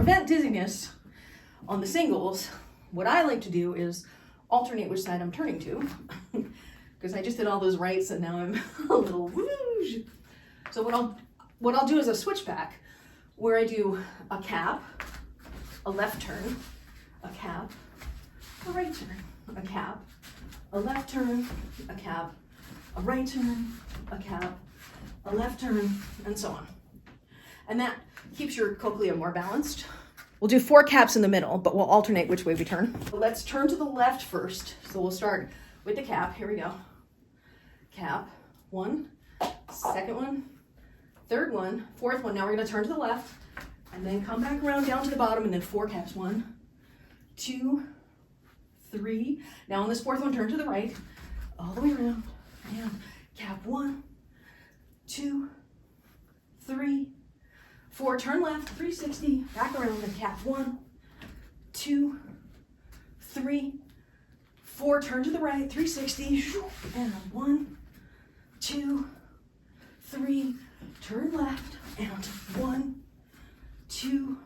prevent dizziness on the singles, what I like to do is alternate which side I'm turning to, because I just did all those rights and now I'm a little whoosh. So what I'll do is a switchback where I do a cap, a left turn, a cap, a right turn, a cap, a left turn, a cap, a right turn, a cap, a left turn, and so on. And that keeps your cochlea more balanced. We'll do 4 caps in the middle, but we'll alternate which way we turn. So let's turn to the left first. So we'll start with the cap. Here we go. Cap, 1, second one, third one, fourth one. Now we're gonna turn to the left and then come back around down to the bottom and then 4 caps. 1, 2, 3. Now on this fourth one, turn to the right, all the way around, and cap 1, 2, 3, 4, turn left, 360, back around and cap 1, 2, 3, 4, turn to the right, 360, and 1, 2, 3, turn left, and 1, 2,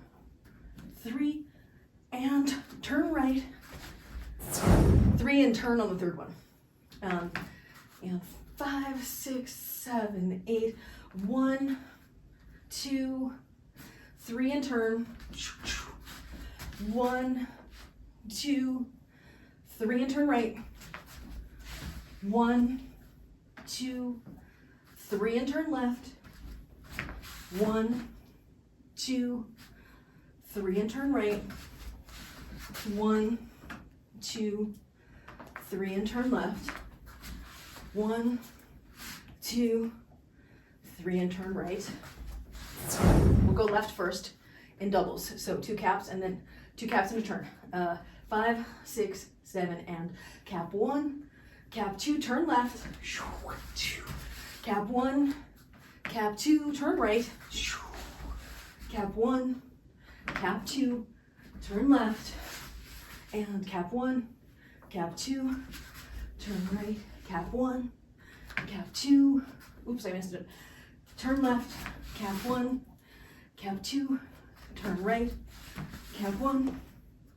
3, and turn right, 3 and turn on the third one, and 5, 6, 7, 8, 1, 2, 3 and turn, 1, 2, 3 and turn right, 1, 2, 3 and turn left, 1, 2, 3 and turn right, 1, 2, 3 and turn left, 1, 2, 3 and turn right. We'll go left first in doubles. So 2 caps and then 2 caps and a turn. 5, 6, 7, and cap 1, cap 2, turn left, cap 1, cap 2, turn right, cap 1, cap 2, turn left, and cap 1, cap 2, turn right, cap 1, cap 2, oops, I missed it, turn left, cap 1, cap 2, turn right, cap 1,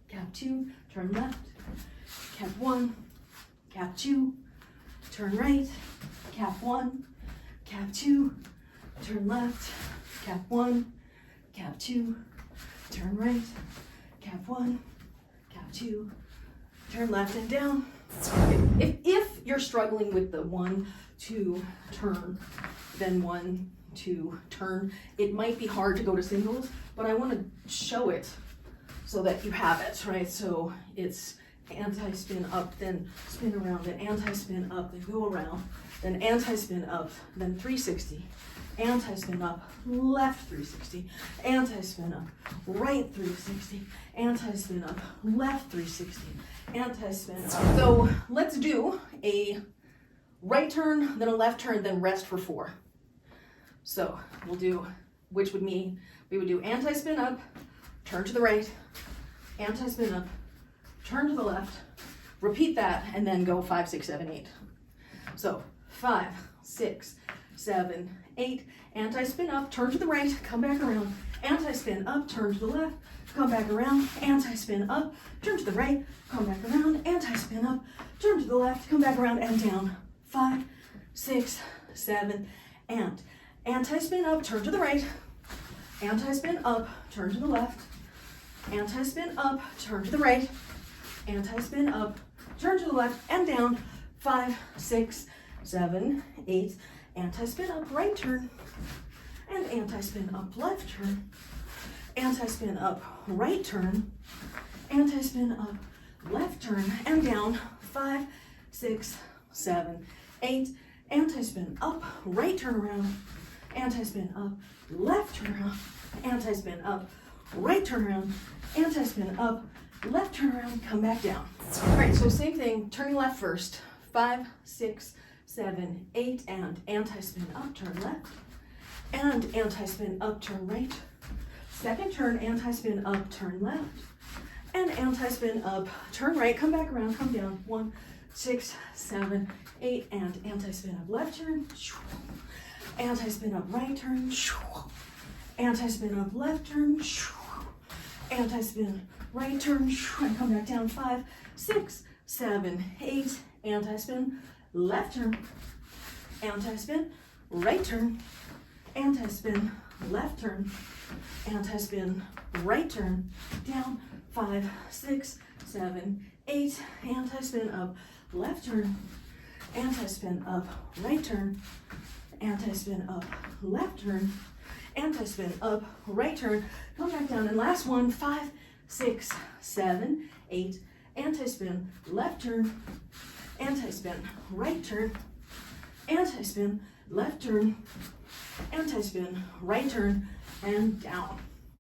cap 2, turn left, cap 1, cap 2, turn right, cap 1, cap 2, turn left, cap 1, cap 2, turn right, cap 1, cap 2, turn left and down. If you're struggling with the 1, 2 turn, then 1, 2 turn, it might be hard to go to singles, but I want to show it so that you have it, right? So it's anti-spin up, then spin around, then anti-spin up, then go around, then anti-spin up, then 360, anti-spin up, left 360, anti-spin up, right 360, anti-spin up, left 360, anti-spin up. So let's do a right turn, then a left turn, then rest for 4. So we'll do, which would mean we would do anti-spin up, turn to the right, anti-spin up, turn to the left, repeat that, and then go 5, 6, 7, 8. So 5, 6, 7, 8, anti-spin up, turn to the right, come back around, anti-spin up, turn to the left, come back around, anti-spin up, turn to the right, come back around, anti-spin up, turn to the left, come back around and down. 5, 6, 7, and anti-spin up, turn to the right, anti-spin up, turn to the left, anti-spin up, turn to the right, anti-spin up, turn to the left and down. 5, 6, 7, 8, anti-spin up, right turn, and anti-spin up, left turn, anti-spin up, right turn, anti-spin up, left turn, and down. 5, 6, 7, 8, anti-spin up, right turn around, anti-spin up, left turn around, anti-spin up, right turn around, anti-spin up, left turn around, come back down. All right, so same thing, turning left first. 5, 6, 7, 8, and anti-spin up, turn left, and anti-spin up, turn right. Second turn, anti-spin up, turn left, and anti-spin up, turn right, come back around, come down. 1, 6, 7, 8, and anti-spin up, left turn, anti-spin up, right turn, anti-spin up, left turn, anti-spin, right turn, and come back down, 5, 6, 7, 8, anti-spin, left turn, anti-spin, right turn, anti-spin, left turn, anti-spin, right turn, down, 5, 6, 7, 8, anti-spin, up, left turn, anti-spin, up, right turn, anti-spin, up, left turn, anti-spin, up, right turn, come back down, and last one, 5, 6, 7, 8, anti-spin, left turn, anti-spin, right turn, anti-spin, left turn, anti-spin, right turn, and down.